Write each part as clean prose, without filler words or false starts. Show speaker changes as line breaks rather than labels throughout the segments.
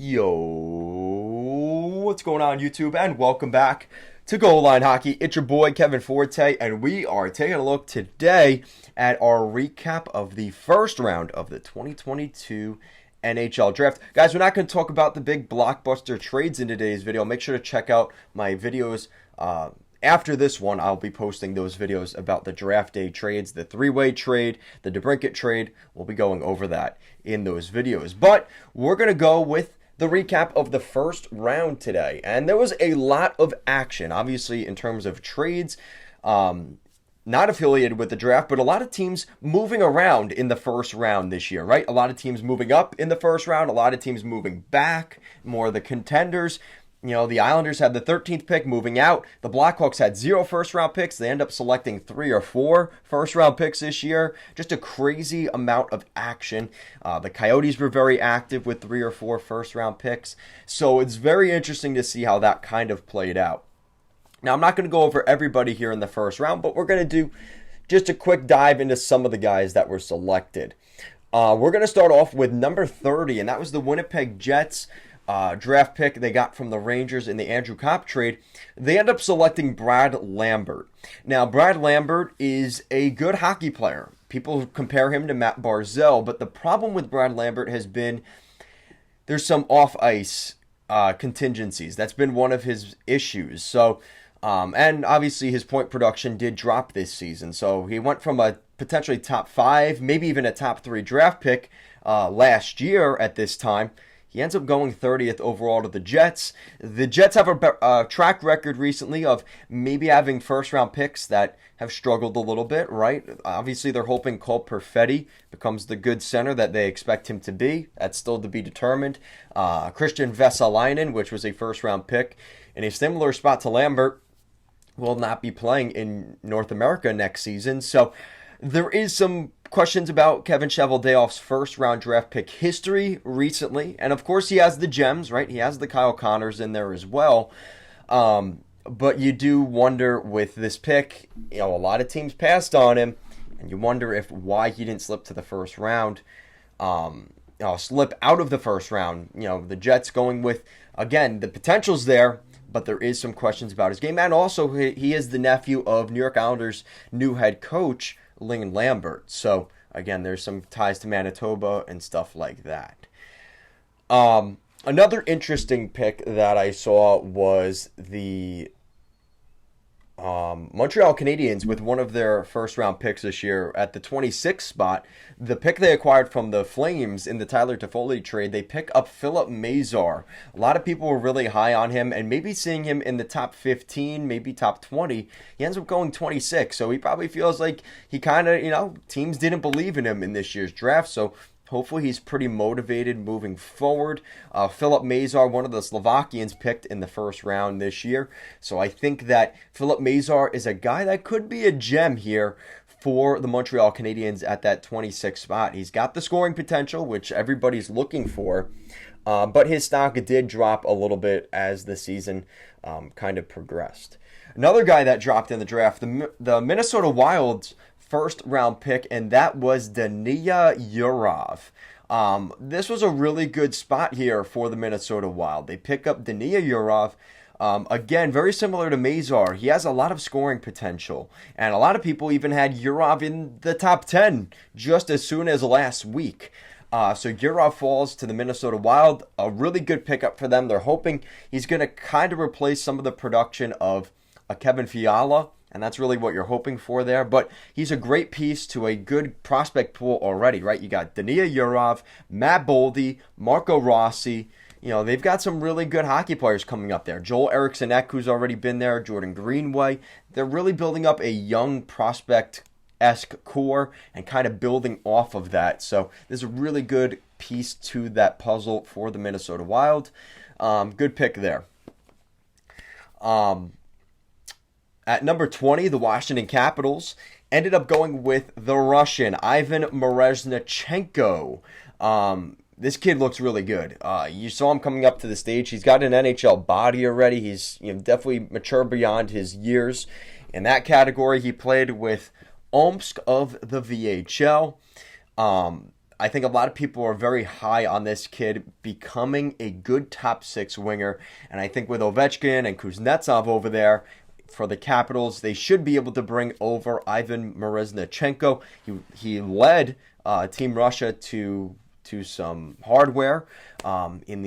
Yo, what's going on, YouTube? And welcome back to Goal Line Hockey. It's your boy Kevin Forte, and we are taking a look today at our recap of the first round of the 2022 NHL Draft. Guys, we're not going to talk about the big blockbuster trades in today's video. Make sure to check out my videos. After this one, I'll be posting those videos about the draft day trades, the three-way trade, the DeBrincat trade. We'll be going over that in those videos. But we're going to go with the recap of the first round today. And there was a lot of action, obviously, in terms of trades, not affiliated with the draft, but a lot of teams moving around in the first round this year, right? A lot of teams moving up in the first round, a lot of teams moving back, more of the contenders. You know, the Islanders had the 13th pick moving out. The Blackhawks had 0 first-round picks. They end up selecting 3 or 4 first-round picks this year. Just a crazy amount of action. The Coyotes were very active with 3 or 4 first-round picks. So it's very interesting to see how that kind of played out. Now, I'm not going to go over everybody here in the first round, but we're going to do just a quick dive into some of the guys that were selected. We're going to start off with number 30, and that was the Winnipeg Jets. Draft pick they got from the Rangers in the Andrew Kopp trade. They end up selecting Brad Lambert. Now, Brad Lambert is a good hockey player. People compare him to Matt Barzal, but the problem with Brad Lambert has been there's some off-ice contingencies. That's been one of his issues. So, and obviously his point production did drop this season. So he went from a potentially top 5, maybe even a top 3 draft pick last year at this time. He ends up going 30th overall to the Jets. The Jets have a track record recently of maybe having first-round picks that have struggled a little bit, right? Obviously, they're hoping Cole Perfetti becomes the good center that they expect him to be. That's still to be determined. Christian Vesalainen, which was a first-round pick, in a similar spot to Lambert, will not be playing in North America next season. So there is some questions about Kevin Cheveldayoff's first-round draft pick history recently. And, of course, he has the gems, right? He has the Kyle Connors in there as well. But you do wonder with this pick, you know, a lot of teams passed on him. And you wonder why he didn't slip to the first round. Slip out of the first round. You know, the Jets going with, again, the potential's there. But there is some questions about his game. And also, he is the nephew of New York Islanders' new head coach, Lynn Lambert. So, again, there's some ties to Manitoba and stuff like that. Another interesting pick that I saw was the Montreal Canadiens with one of their first-round picks this year at the 26th spot. The pick they acquired from the Flames in the Tyler Toffoli trade, they pick up Philip Mazar. A lot of people were really high on him and maybe seeing him in the top 15, maybe top 20. He ends up going 26, so he probably feels like he kind of, teams didn't believe in him in this year's draft, so hopefully he's pretty motivated moving forward. Philip Mazar, one of the Slovakians picked in the first round this year. So I think that Philip Mazar is a guy that could be a gem here for the Montreal Canadiens at that 26th spot. He's got the scoring potential, which everybody's looking for. But his stock did drop a little bit as the season kind of progressed. Another guy that dropped in the draft, the Minnesota Wild's first-round pick, and that was Dania Yurov. This was a really good spot here for the Minnesota Wild. They pick up Dania Yurov. Again, very similar to Mazar. He has a lot of scoring potential, and a lot of people even had Yurov in the top 10 just as soon as last week. So Yurov falls to the Minnesota Wild. A really good pickup for them. They're hoping he's going to kind of replace some of the production of Kevin Fiala. And that's really what you're hoping for there. But he's a great piece to a good prospect pool already, right? You got Dania Yurov, Matt Boldy, Marco Rossi. You know, they've got some really good hockey players coming up there. Joel Eriksson-Ek, who's already been there, Jordan Greenway. They're really building up a young prospect-esque core and kind of building off of that. So there's a really good piece to that puzzle for the Minnesota Wild. Good pick there. At number 20, the Washington Capitals ended up going with the Russian, Ivan Mrazhnechenko. This kid looks really good. You saw him coming up to the stage. He's got an NHL body already. He's definitely mature beyond his years. In that category, he played with Omsk of the VHL. I think a lot of people are very high on this kid becoming a good top six winger. And I think with Ovechkin and Kuznetsov over there for the Capitals, they should be able to bring over Ivan Miroznachenko. He led Team Russia to some hardware in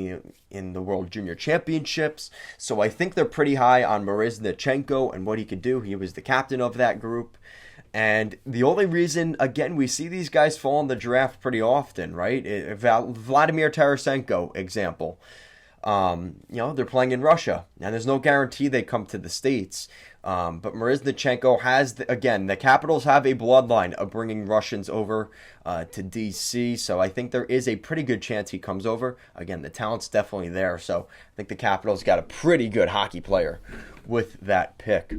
the World Junior Championships. So I think they're pretty high on Miroznachenko and what he could do. He was the captain of that group. And the only reason, again, we see these guys fall in the draft pretty often, right? Vladimir Tarasenko, example. They're playing in Russia, and there's no guarantee they come to the States. But Miroznachenko has, again, the Capitals have a bloodline of bringing Russians over to D.C., so I think there is a pretty good chance he comes over. Again, the talent's definitely there, so I think the Capitals got a pretty good hockey player with that pick.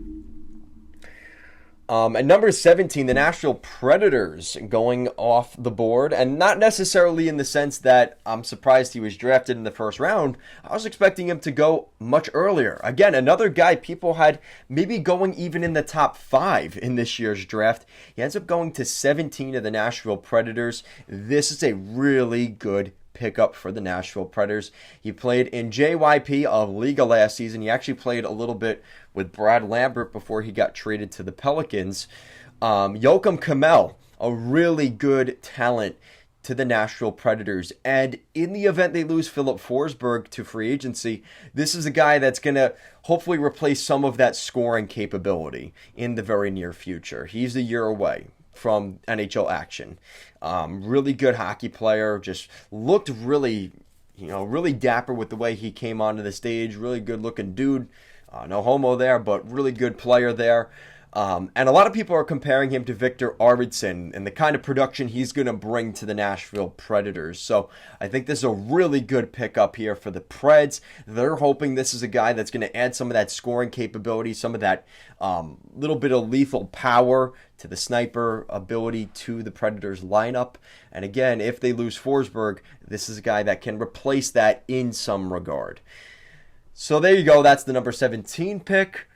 At number 17, the Nashville Predators going off the board, and not necessarily in the sense that I'm surprised he was drafted in the first round. I was expecting him to go much earlier. Again, another guy people had maybe going even in the top 5 in this year's draft. He ends up going to 17 of the Nashville Predators. This is a really good pickup for the Nashville Predators. He played in JYP of Liga last season. He actually played a little bit with Brad Lambert before he got traded to the Pelicans. Joakim Kemell, a really good talent to the Nashville Predators. And in the event they lose Philip Forsberg to free agency, this is a guy that's going to hopefully replace some of that scoring capability in the very near future. He's a year away from NHL action. Really good hockey player. Just looked really dapper with the way he came onto the stage. Really good looking dude. No homo there, but really good player there. And a lot of people are comparing him to Victor Arvidsson and the kind of production he's going to bring to the Nashville Predators. So I think this is a really good pickup here for the Preds. They're hoping this is a guy that's going to add some of that scoring capability, some of that little bit of lethal power to the sniper ability to the Predators lineup. And again, if they lose Forsberg, this is a guy that can replace that in some regard. So there you go. That's the number 17 pick.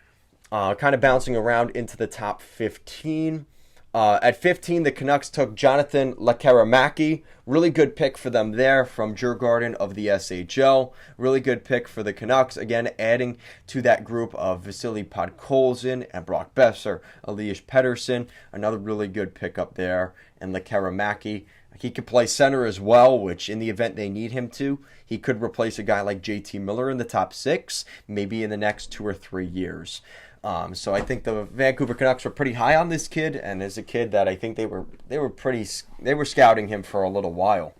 Kind of bouncing around into the top 15. At 15, the Canucks took Jonathan Lekkerimäki. Really good pick for them there from Djurgården of the SHL. Really good pick for the Canucks. Again, adding to that group of Vasily Podkolzin and Brock Besser, Elias Pettersson. Another really good pickup there. And Lekkerimäki, he could play center as well, which in the event they need him to, he could replace a guy like JT Miller in the top 6, maybe in the next 2 or 3 years. So I think the Vancouver Canucks were pretty high on this kid, and as a kid that I think they were scouting him for a little while.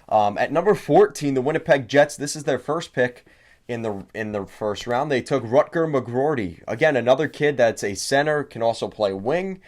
At number 14, the Winnipeg Jets. This is their first pick in the first round. They took Rutger McGroarty. Again, another kid that's a center, can also play wing.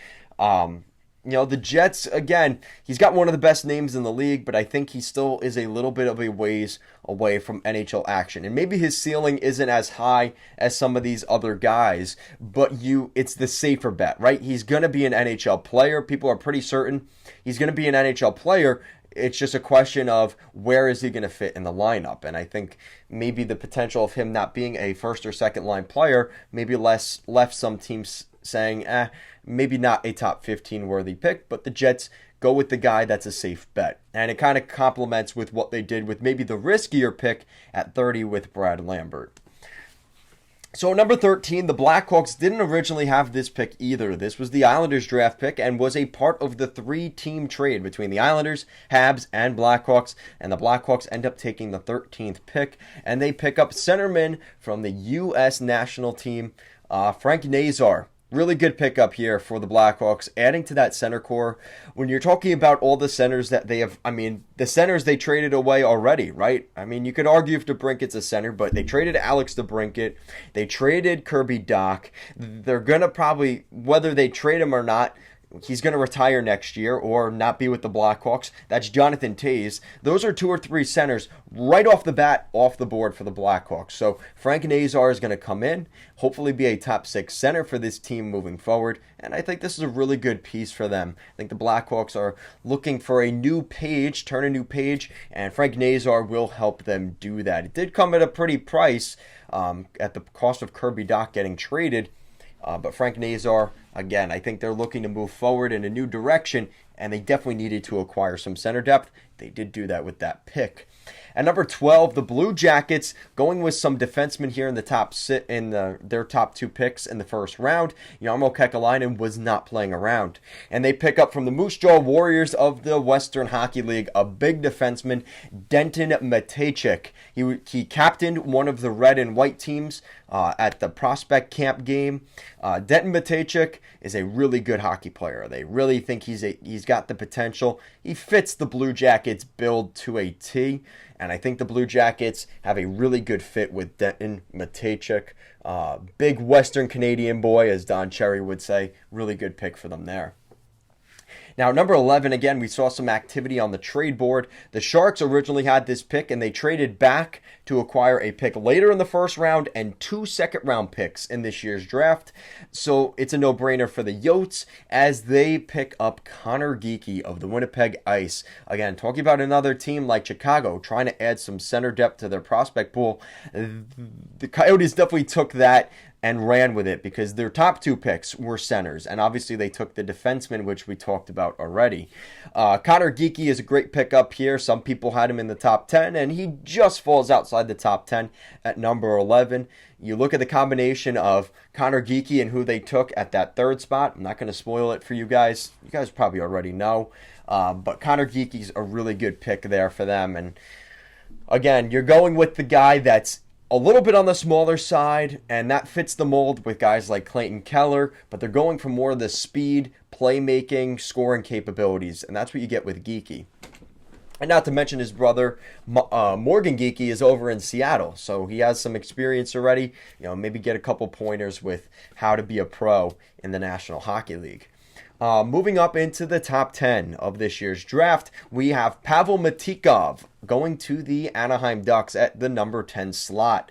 The Jets, again, he's got one of the best names in the league, but I think he still is a little bit of a ways away from NHL action. And maybe his ceiling isn't as high as some of these other guys, but it's the safer bet, right? He's going to be an NHL player. People are pretty certain he's going to be an NHL player. It's just a question of where is he going to fit in the lineup. And I think maybe the potential of him not being a first or second line player maybe left some teams saying, maybe not a top 15 worthy pick, but the Jets go with the guy that's a safe bet. And it kind of complements with what they did with maybe the riskier pick at 30 with Brad Lambert. So number 13, the Blackhawks didn't originally have this pick either. This was the Islanders draft pick and was a part of the 3-team trade between the Islanders, Habs, and Blackhawks. And the Blackhawks end up taking the 13th pick, and they pick up centerman from the U.S. national team, Frank Nazar. Really good pickup here for the Blackhawks, adding to that center core. When you're talking about all the centers that they have, the centers they traded away already, right? You could argue if DeBrincat's a center, but they traded Alex DeBrincat. They traded Kirby Dach. They're going to probably, whether they trade him or not, he's going to retire next year or not be with the Blackhawks. That's Jonathan Toews. Those are 2 or 3 centers right off the bat off the board for the Blackhawks. So Frank Nazar is going to come in, hopefully be a top 6 center for this team moving forward. And I think this is a really good piece for them. I think the Blackhawks are looking for a new page, turn a new page, and Frank Nazar will help them do that. It did come at a pretty price at the cost of Kirby Dach getting traded. But Frank Nazar, again, I think they're looking to move forward in a new direction, and they definitely needed to acquire some center depth. They did do that with that pick. At number 12, the Blue Jackets going with some defensemen here in the their top 2 picks in the first round. Jarmo Kekalainen was not playing around. And they pick up from the Moose Jaw Warriors of the Western Hockey League a big defenseman, Denton Matejchik. He captained one of the red and white teams at the prospect camp game. Denton Matejchik is a really good hockey player. They really think he's got the potential. He fits the Blue Jackets build to a T. And I think the Blue Jackets have a really good fit with Denton Matejchik. Big Western Canadian boy, as Don Cherry would say. Really good pick for them there. Now, number 11, again, we saw some activity on the trade board. The Sharks originally had this pick, and they traded back to acquire a pick later in the first round and 2 second-round picks in this year's draft. So it's a no-brainer for the Yotes as they pick up Connor Geekie of the Winnipeg Ice. Again, talking about another team like Chicago trying to add some center depth to their prospect pool. The Coyotes definitely took that and ran with it because their top 2 picks were centers. And obviously they took the defenseman, which we talked about already. Connor Geekie is a great pickup here. Some people had him in the top 10, and he just falls outside the top 10 at number 11. You look at the combination of Connor Geekie and who they took at that 3rd spot. I'm not going to spoil it for you guys. You guys probably already know. But Connor Geekie's a really good pick there for them. And again, you're going with the guy that's a little bit on the smaller side, and that fits the mold with guys like Clayton Keller, but they're going for more of the speed, playmaking, scoring capabilities, and that's what you get with Geekie. And not to mention his brother, Morgan Geekie, is over in Seattle, so he has some experience already. Maybe get a couple pointers with how to be a pro in the National Hockey League. Moving up into the top 10 of this year's draft, we have Pavel Matikov going to the Anaheim Ducks at the number 10 slot.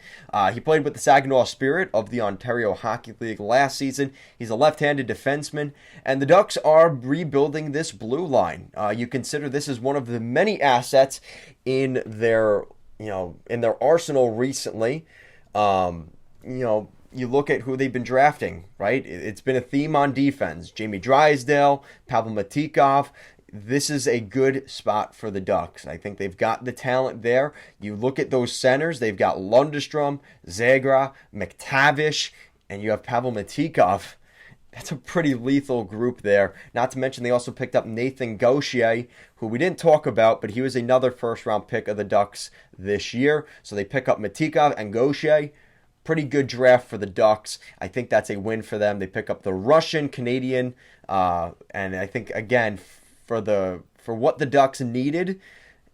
He played with the Saginaw Spirit of the Ontario Hockey League last season. He's a left-handed defenseman, and the Ducks are rebuilding this blue line. You consider this as one of the many assets in their arsenal recently. You look at who they've been drafting, right? It's been a theme on defense. Jamie Drysdale, Pavel Matikov. This is a good spot for the Ducks. I think they've got the talent there. You look at those centers. They've got Lundestrom, Zagra, McTavish, and you have Pavel Matikov. That's a pretty lethal group there. Not to mention they also picked up Nathan Gauthier, who we didn't talk about, but he was another first-round pick of the Ducks this year. So they pick up Matikov and Gauthier. Pretty good draft for the Ducks. I think that's a win for them. They pick up the Russian, Canadian, and I think, again, for what the Ducks needed,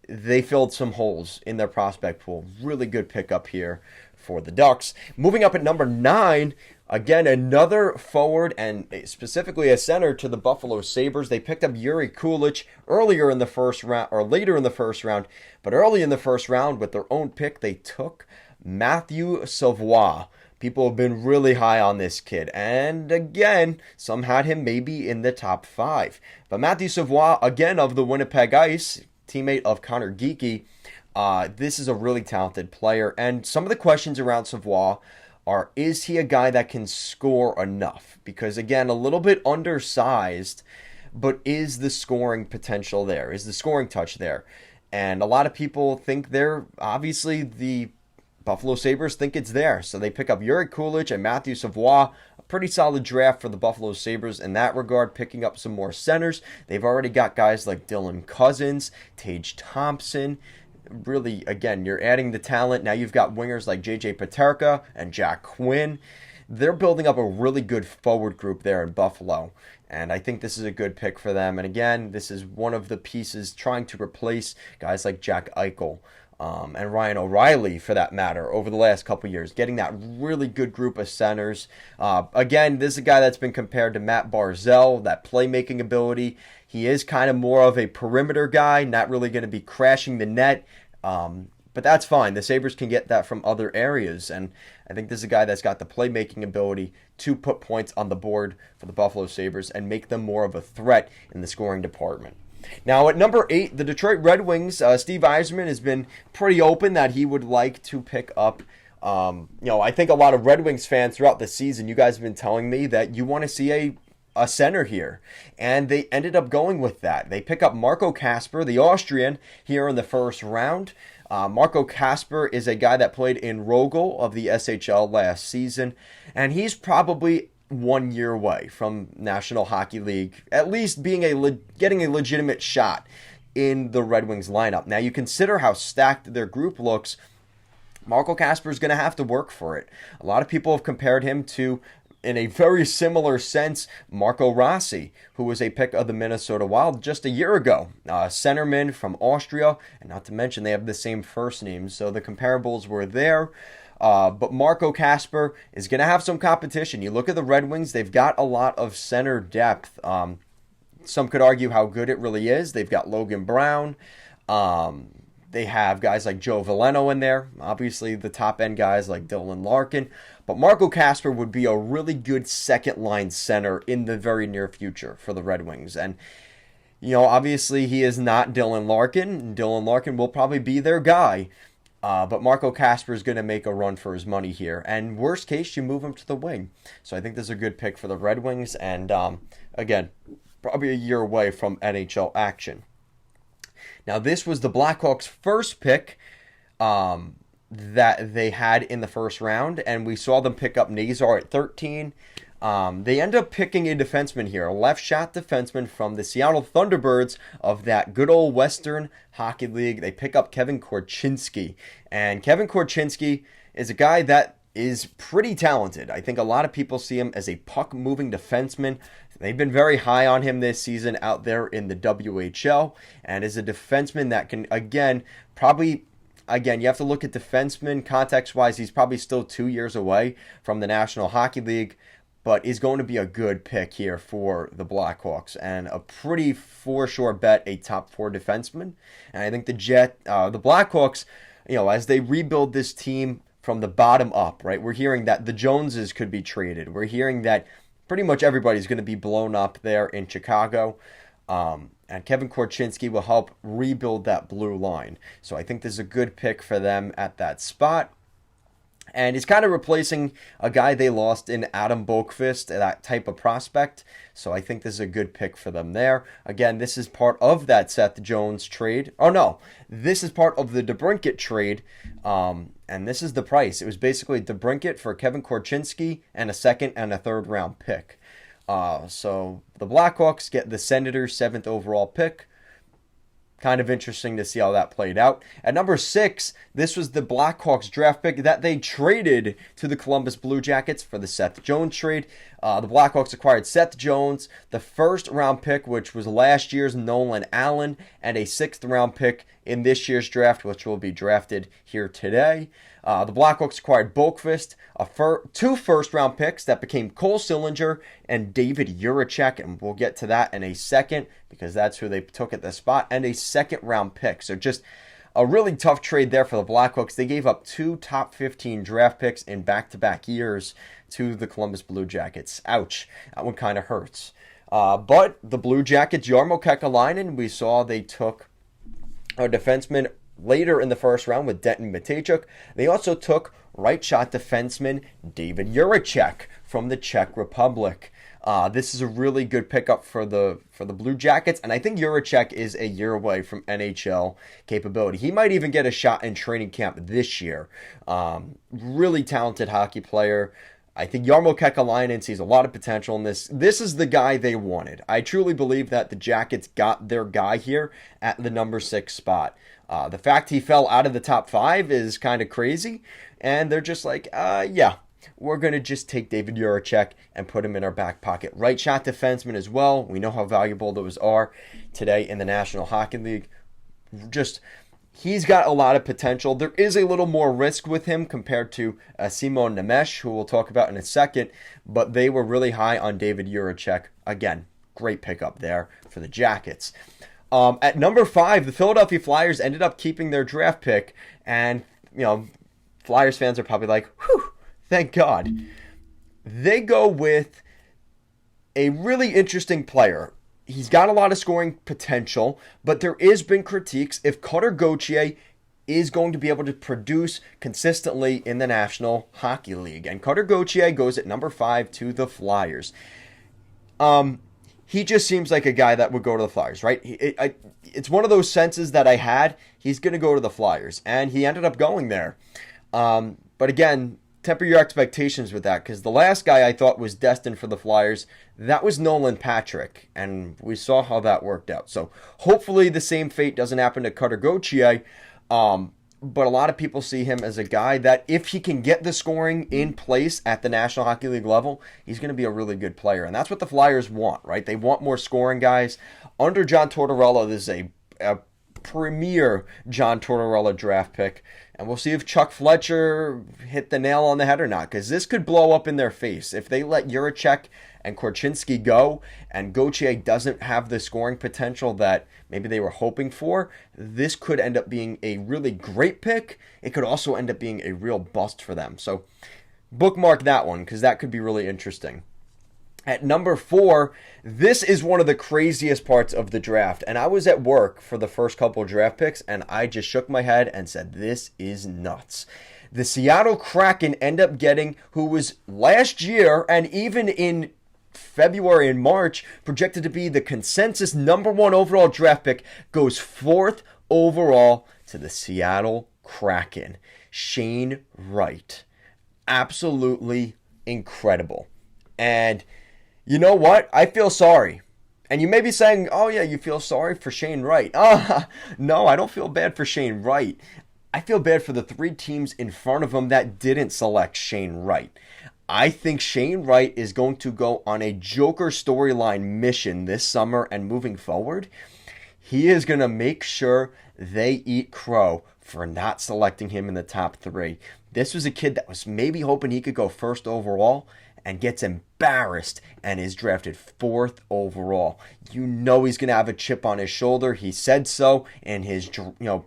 they filled some holes in their prospect pool. Really good pickup here for the Ducks. Moving up at number 9, again, another forward and specifically a center to the Buffalo Sabres. They picked up Yuri Kulich earlier in the first round, or later in the first round, but early in the first round with their own pick, they took Matthew Savoie. People have been really high on this kid. And again, some had him maybe in the top 5. But Matthew Savoie, again, of the Winnipeg Ice, teammate of Connor Geekie, this is a really talented player. And some of the questions around Savoie are, is he a guy that can score enough? Because, again, a little bit undersized, but is the scoring potential there? Is the scoring touch there? And a lot of people think they're obviously the Buffalo Sabres think it's there. So they pick up Yuri Kulich and Matthew Savoie. A pretty solid draft for the Buffalo Sabres in that regard, picking up some more centers. They've already got guys like Dylan Cousins, Tage Thompson. Really, again, you're adding the talent. Now you've got wingers like J.J. Peterka and Jack Quinn. They're building up a really good forward group there in Buffalo. And I think this is a good pick for them. And again, this is one of the pieces trying to replace guys like Jack Eichel. And Ryan O'Reilly, for that matter, over the last couple years, getting that really good group of centers. Again, this is a guy that's been compared to Matt Barzal, that playmaking ability. He is kind of more of a perimeter guy, not really going to be crashing the net, but that's fine. The Sabres can get that from other areas, and I think this is a guy that's got the playmaking ability to put points on the board for the Buffalo Sabres and make them more of a threat in the scoring department. Now, at number 8, the Detroit Red Wings, Steve Yzerman has been pretty open that he would like to pick up I think a lot of Red Wings fans throughout the season, you guys have been telling me that you want to see a center here. And they ended up going with that. They pick up Marco Kasper, the Austrian, here in the first round. Marco Kasper is a guy that played in Rogel of the SHL last season, and he's probably 1 year away from National Hockey League, at least being getting a legitimate shot in the Red Wings lineup. Now, you consider how stacked their group looks. Marco Kasper is going to have to work for it. A lot of people have compared him to, in a very similar sense, Marco Rossi, who was a pick of the Minnesota Wild just a year ago. Centerman from Austria, and not to mention they have the same first name, so the comparables were there. But Marco Kasper is going to have some competition. You look at the Red Wings, they've got a lot of center depth. Some could argue how good it really is. They've got Logan Brown. They have guys like Joe Veleno in there. Obviously, the top-end guys like Dylan Larkin. But Marco Kasper would be a really good second-line center in the very near future for the Red Wings. And, obviously he is not Dylan Larkin. Dylan Larkin will probably be their guy. But Marco Kasper is going to make a run for his money here. And worst case, you move him to the wing. So I think this is a good pick for the Red Wings. And, again, probably a year away from NHL action. Now, this was the Blackhawks' first pick that they had in the first round, and we saw them pick up Nazar at 13. They end up picking a defenseman here, a left-shot defenseman from the Seattle Thunderbirds of that good old Western Hockey League. They pick up Kevin Korchinski, and Kevin Korchinski is a guy that is pretty talented. I think a lot of people see him as a puck-moving defenseman. They've been very high on him this season out there in the WHL, and is a defenseman that can, you have to look at defenseman context-wise. He's probably still 2 years away from the National Hockey League, but is going to be a good pick here for the Blackhawks, and a pretty for sure bet, a top 4 defenseman. And I think the Blackhawks, as they rebuild this team from the bottom up, right? We're hearing that the Joneses could be traded. We're hearing that pretty much everybody's going to be blown up there in Chicago. And Kevin Korchinski will help rebuild that blue line. So I think this is a good pick for them at that spot. And he's kind of replacing a guy they lost in Adam Boqvist, that type of prospect. So I think this is a good pick for them there. Again, this is part of that Seth Jones trade. Oh, no. This is part of the DeBrincat trade. And this is the price. It was basically DeBrincat for Kevin Korchinski and a second and a third round pick. So the Blackhawks get the Senators' 7th overall pick. Kind of interesting to see how that played out. At number 6, this was the Blackhawks draft pick that they traded to the Columbus Blue Jackets for the Seth Jones trade. The Blackhawks acquired Seth Jones, the first round pick, which was last year's Nolan Allen, and a 6th round pick in this year's draft, which will be drafted here today. The Blackhawks acquired Boqvist, 2 first-round picks that became Cole Sillinger and David Urachek, and we'll get to that in a second because that's who they took at the spot, and a second-round pick. So just a really tough trade there for the Blackhawks. They gave up 2 top 15 draft picks in back-to-back years to the Columbus Blue Jackets. Ouch. That one kind of hurts. But the Blue Jackets, Jarmo Kekalainen, we saw they took a defenseman later in the first round with Denton Matejchuk. They also took right shot defenseman David Urachek from the Czech Republic. This is a really good pickup for the Blue Jackets, and I think Urachek is a year away from NHL capability. He might even get a shot in training camp this year. Really talented hockey player. I think Jarmo Kekalainen sees a lot of potential in this. This is the guy they wanted. I truly believe that the Jackets got their guy here at the number 6 spot. The fact he fell out of the top 5 is kind of crazy, and they're just like, we're going to just take David Urachek and put him in our back pocket. Right shot defenseman as well. We know how valuable those are today in the National Hockey League. He's got a lot of potential. There is a little more risk with him compared to Simon Nemec, who we'll talk about in a second, but they were really high on David Urachek. Again, great pickup there for the Jackets. At number 5, the Philadelphia Flyers ended up keeping their draft pick, and, Flyers fans are probably like, whew, thank God. They go with a really interesting player. He's got a lot of scoring potential, but there has been critiques if Cutter Gauthier is going to be able to produce consistently in the National Hockey League. And Cutter Gauthier goes at number 5 to the Flyers. He just seems like a guy that would go to the Flyers, right? It's one of those senses that I had. He's going to go to the Flyers, and he ended up going there. But again, temper your expectations with that, because the last guy I thought was destined for the Flyers, that was Nolan Patrick, and we saw how that worked out. So hopefully the same fate doesn't happen to Cutter Gauthier. But a lot of people see him as a guy that if he can get the scoring in place at the National Hockey League level, he's going to be a really good player. And that's what the Flyers want, right? They want more scoring guys. Under John Tortorella, this is a premier John Tortorella draft pick. And we'll see if Chuck Fletcher hit the nail on the head or not, because this could blow up in their face. If they let Juracek and Korchinski go, and Gauthier doesn't have the scoring potential that maybe they were hoping for, this could end up being a really great pick. It could also end up being a real bust for them. So bookmark that one, because that could be really interesting. At number 4, this is one of the craziest parts of the draft. And I was at work for the first couple of draft picks, and I just shook my head and said, this is nuts. The Seattle Kraken end up getting, who was last year and even in February and March projected to be the consensus number 1 overall draft pick, goes 4th overall to the Seattle Kraken. Shane Wright. Absolutely incredible. And you know what? I feel sorry. And you may be saying, oh yeah, you feel sorry for Shane Wright. No, I don't feel bad for Shane Wright. I feel bad for the 3 teams in front of him that didn't select Shane Wright. I think Shane Wright is going to go on a Joker storyline mission this summer and moving forward. He is going to make sure they eat crow for not selecting him in the top 3. This was a kid that was maybe hoping he could go 1st overall and gets embarrassed and is drafted 4th overall. You know he's going to have a chip on his shoulder. He said so in his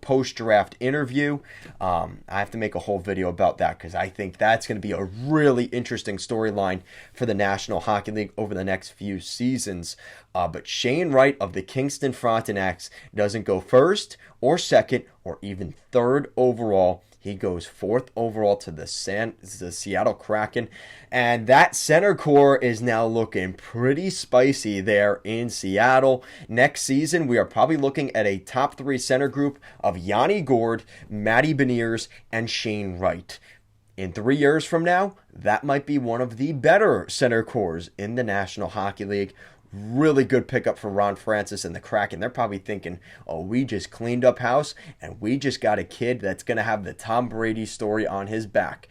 post-draft interview. I have to make a whole video about that because I think that's going to be a really interesting storyline for the National Hockey League over the next few seasons. But Shane Wright of the Kingston Frontenacs doesn't go 1st or 2nd or even 3rd overall. He goes 4th overall to the Seattle Kraken. And that center core is now looking pretty spicy there in Seattle. Next season, we are probably looking at a top 3 center group of Yanni Gourde, Matty Beniers, and Shane Wright. In 3 years from now, that might be one of the better center cores in the National Hockey League. Really good pickup for Ron Francis and the Kraken. They're probably thinking, oh, we just cleaned up house and we just got a kid that's going to have the Tom Brady story on his back.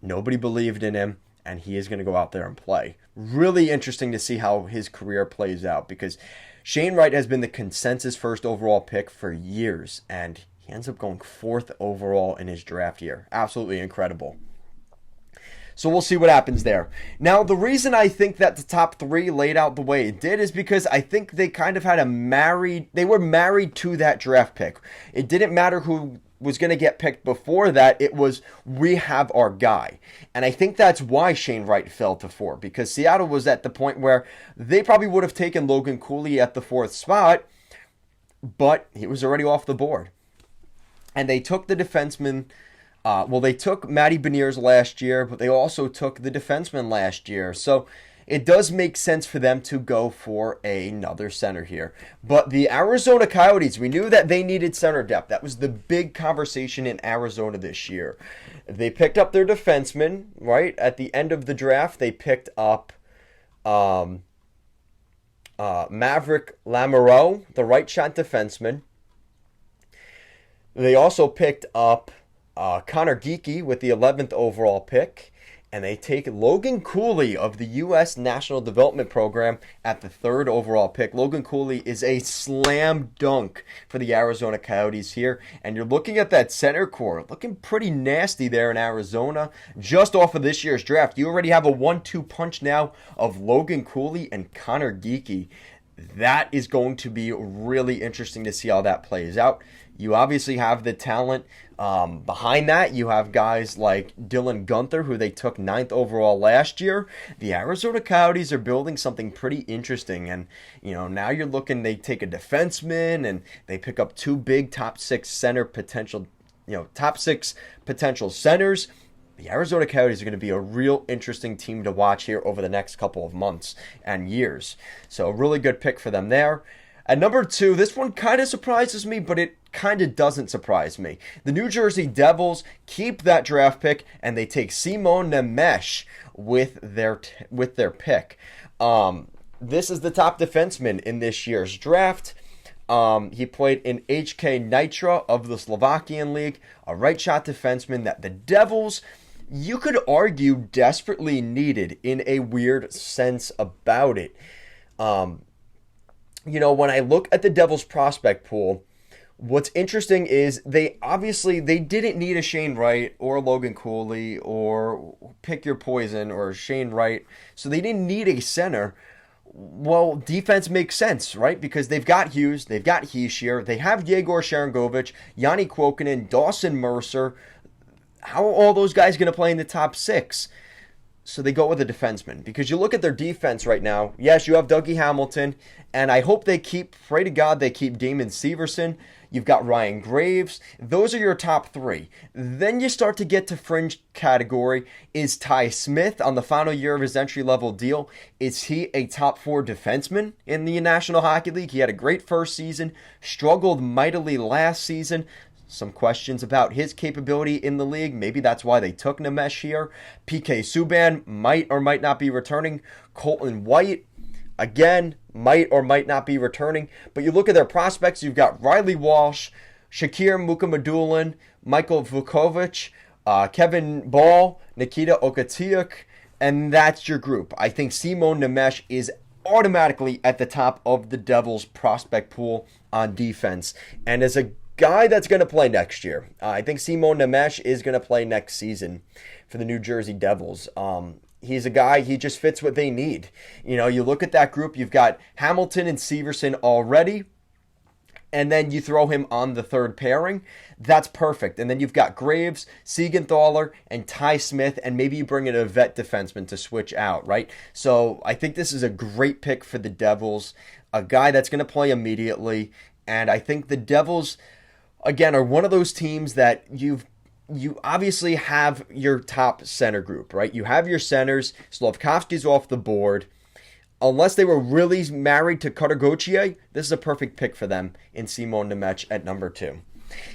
Nobody believed in him, and he is going to go out there and play. Really interesting to see how his career plays out because Shane Wright has been the consensus 1st overall pick for years, and he ends up going 4th overall in his draft year. Absolutely incredible. So we'll see what happens there. Now, the reason I think that the top 3 laid out the way it did is because I think they kind of had they were married to that draft pick. It didn't matter who was going to get picked before that. It was, we have our guy. And I think that's why Shane Wright fell to 4, because Seattle was at the point where they probably would have taken Logan Cooley at the 4th spot, but he was already off the board. And they took the defenseman. They took Matty Beniers last year, but they also took the defenseman last year. So it does make sense for them to go for another center here. But the Arizona Coyotes, we knew that they needed center depth. That was the big conversation in Arizona this year. They picked up their defenseman, right? At the end of the draft, they picked up Maverick Lamoureux, the right shot defenseman. They also picked up Connor Geekie with the 11th overall pick, and they take Logan Cooley of the U.S. National Development Program at the 3rd overall pick. Logan Cooley is a slam dunk for the Arizona Coyotes here, and you're looking at that center core, looking pretty nasty there in Arizona. Just off of this year's draft, you already have a 1-2 punch now of Logan Cooley and Connor Geekie. That is going to be really interesting to see how that plays out. You obviously have the talent behind that. You have guys like Dylan Guenther, who they took 9th overall last year. The Arizona Coyotes are building something pretty interesting. And, now you're looking, they take a defenseman and they pick up 2 big top 6 center potential top 6 potential centers, the Arizona Coyotes are going to be a real interesting team to watch here over the next couple of months and years. So a really good pick for them there. At number 2, this one kind of surprises me, but it kind of doesn't surprise me. The New Jersey Devils keep that draft pick, and they take Simon Nemec with their pick. This is the top defenseman in this year's draft. He played in HK Nitra of the Slovakian League, a right shot defenseman that the Devils, you could argue, desperately needed in a weird sense about it. When I look at the Devils prospect pool, what's interesting is they didn't need a Shane Wright or Logan Cooley or pick your poison or Shane Wright, so they didn't need a center. Well, defense makes sense, right? Because they've got Hughes, they've got Hischier, they have Yegor Sharangovich, Yanni Kuokkanen, Dawson Mercer. How are all those guys going to play in the top 6? So they go with a defenseman. Because you look at their defense right now, yes, you have Dougie Hamilton, and I hope pray to God they keep Damon Severson. You've got Ryan Graves. Those are your top 3. Then you start to get to fringe category. Is Ty Smith on the final year of his entry-level deal? Is he a top 4 defenseman in the National Hockey League? He had a great first season, struggled mightily last season. Some questions about his capability in the league. Maybe that's why they took Nemec here. PK Subban might or might not be returning. Colton White, again, might or might not be returning. But you look at their prospects, you've got Riley Walsh, Shakir Mukhamadullin, Michael Vukovic, Kevin Ball, Nikita Okatiuk, and that's your group. I think Simon Nemec is automatically at the top of the Devils prospect pool on defense. And as a guy that's going to play next year, I think Simon Nemec is going to play next season for the New Jersey Devils. He's a guy, he just fits what they need. You look at that group, you've got Hamilton and Severson already, and then you throw him on the third pairing. That's perfect. And then you've got Graves, Siegenthaler, and Ty Smith, and maybe you bring in a vet defenseman to switch out, right? So I think this is a great pick for the Devils, a guy that's going to play immediately. And I think the Devils, again, are one of those teams that you obviously have your top center group, right? You have your centers. Slavkovsky's off the board. Unless they were really married to Cutter Gauthier, this is a perfect pick for them in Simon Nemec at number 2.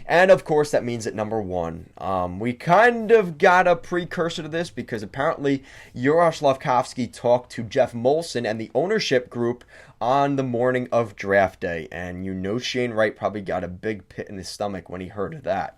And of course, that means at number 1. We kind of got a precursor to this because apparently Juraj Slavkovsky talked to Jeff Molson and the ownership group on the morning of draft day. And Shane Wright probably got a big pit in his stomach when he heard of that.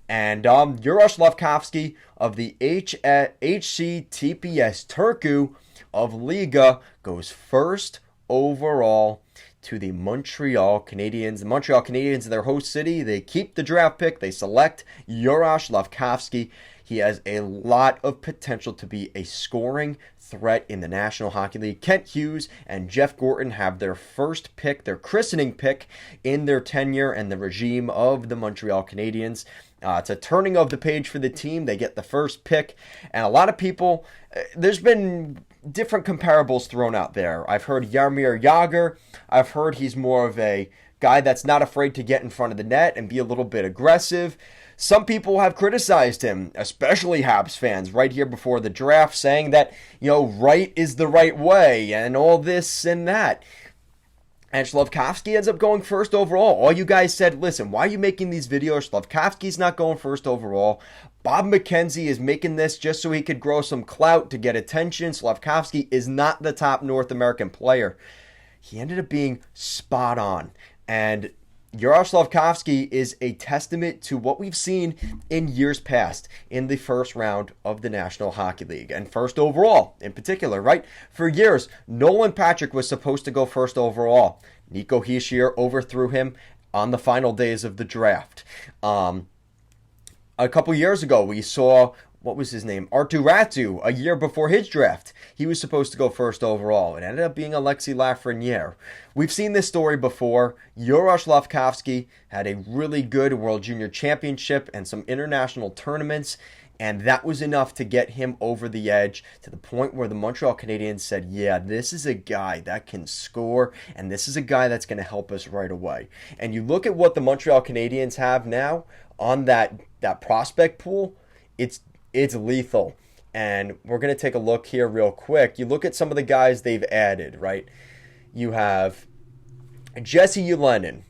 And Juraj Slavkovsky of the HC TPS Turku of Liga goes first overall to the Montreal Canadiens. The Montreal Canadiens, their host city, they keep the draft pick. They select Juraj Slavkovsky. He has a lot of potential to be a scoring threat in the National Hockey League. Kent Hughes and Jeff Gorton have their first pick, their christening pick in their tenure and the regime of the Montreal Canadiens. It's a turning of the page for the team. They get the first pick. And a lot of people, there's been different comparables thrown out there. I've heard Jaromir Jagr. I've heard he's more of a guy that's not afraid to get in front of the net and be a little bit aggressive. Some people have criticized him, especially Habs fans, right here before the draft, saying that, right is the right way and all this and that. And Slavkovsky ends up going first overall. All you guys said, listen, why are you making these videos? Slavkovsky's not going first overall. Bob McKenzie is making this just so he could grow some clout to get attention. Slavkovsky is not the top North American player. He ended up being spot on. And Juraj Slavkovsky is a testament to what we've seen in years past in the first round of the National Hockey League and first overall in particular, right? For years, Nolan Patrick was supposed to go first overall. Nico Hischier overthrew him on the final days of the draft. A couple years ago, we saw, what was his name? Arttu Ratu, a year before his draft. He was supposed to go first overall. It ended up being Alexis Lafreniere. We've seen this story before. Juraj Slavkovsky had a really good World Junior Championship and some international tournaments, and that was enough to get him over the edge to the point where the Montreal Canadiens said, yeah, this is a guy that can score, and this is a guy that's going to help us right away. And you look at what the Montreal Canadiens have now, on that prospect pool, it's lethal. And we're going to take a look here real quick. You look at some of the guys they've added, right? You have Jesse Ulenin,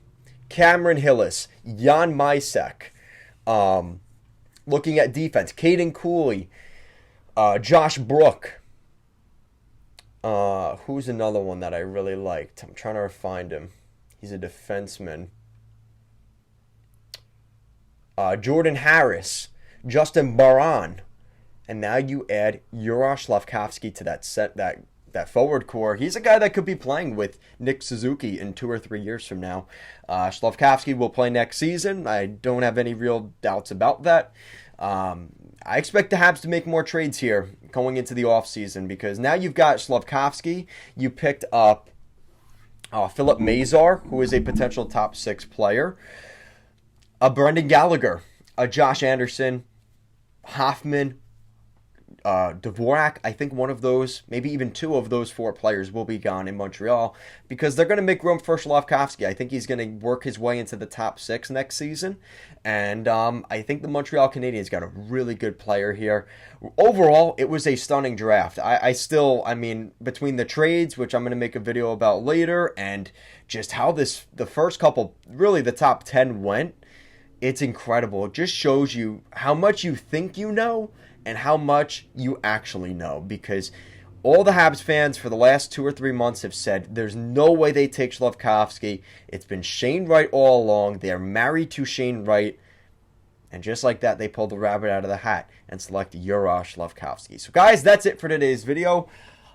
Cameron Hillis, Jan Mysek. Looking at defense, Caden Cooley, Josh Brook. Who's another one that I really liked? I'm trying to find him. He's a defenseman. Jordan Harris, Justin Baran, and now you add Yura Slavkovsky to that forward core. He's a guy that could be playing with Nick Suzuki in 2 or 3 years from now. Slavkovsky will play next season. I don't have any real doubts about that. I expect the Habs to make more trades here going into the offseason because now you've got Slavkovsky. You picked up Philip Mazar, who is a potential top 6 player. Brendan Gallagher, Josh Anderson, Hoffman, Dvorak. I think one of those, maybe even 2 of those 4 players will be gone in Montreal because they're going to make room for Slavkovsky. I think he's going to work his way into the top 6 next season. And I think the Montreal Canadiens got a really good player here. Overall, it was a stunning draft. I mean, between the trades, which I'm going to make a video about later, and just how the first couple, really the top 10 went, it's incredible. It just shows you how much you think you know and how much you actually know, because all the Habs fans for the last 2 or 3 months have said there's no way they take Slavkovsky. It's been Shane Wright all along. They are married to Shane Wright. And just like that, they pulled the rabbit out of the hat and select Yura Slavkovsky. So guys, that's it for today's video.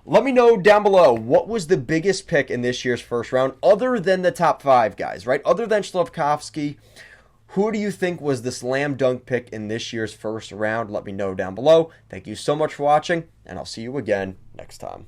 Let me know down below, what was the biggest pick in this year's first round other than the top 5 guys, right? Other than Slavkovsky, who do you think was the slam dunk pick in this year's first round? Let me know down below. Thank you so much for watching, and I'll see you again next time.